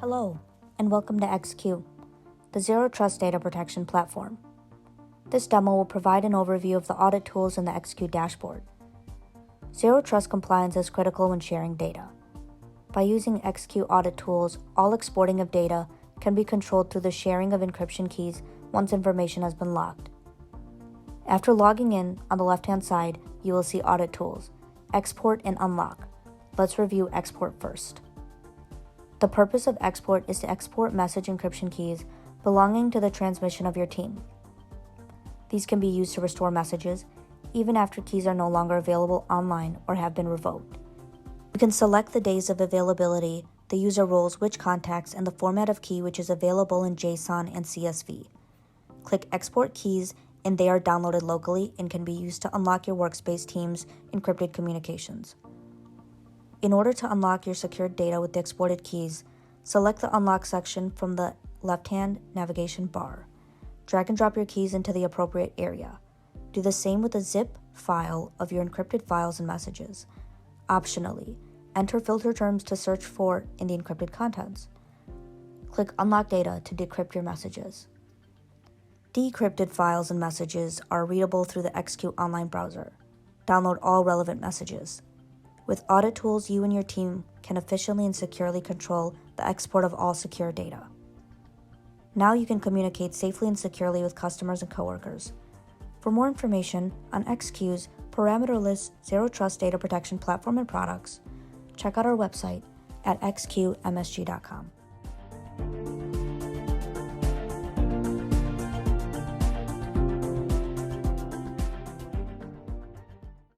Hello, and welcome to XQ, the Zero Trust Data Protection Platform. This demo will provide an overview of the audit tools in the XQ dashboard. Zero Trust compliance is critical when sharing data. By using XQ audit tools, all exporting of data can be controlled through the sharing of encryption keys once information has been locked. After logging in, on the left-hand side, you will see Audit Tools, Export and Unlock. Let's review Export first. The purpose of export is to export message encryption keys belonging to the transmission of your team. These can be used to restore messages, even after keys are no longer available online or have been revoked. You can select the days of availability, the user roles, which contacts, and the format of key which is available in JSON and CSV. Click Export Keys and they are downloaded locally and can be used to unlock your workspace team's encrypted communications. In order to unlock your secured data with the exported keys, select the Unlock section from the left-hand navigation bar. Drag and drop your keys into the appropriate area. Do the same with the zip file of your encrypted files and messages. Optionally, enter filter terms to search for in the encrypted contents. Click Unlock Data to decrypt your messages. Decrypted files and messages are readable through the XQ online browser. Download all relevant messages. With audit tools, you and your team can efficiently and securely control the export of all secure data. Now you can communicate safely and securely with customers and coworkers. For more information on XQ's parameterless Zero Trust Data Protection Platform and products, check out our website at xqmsg.com.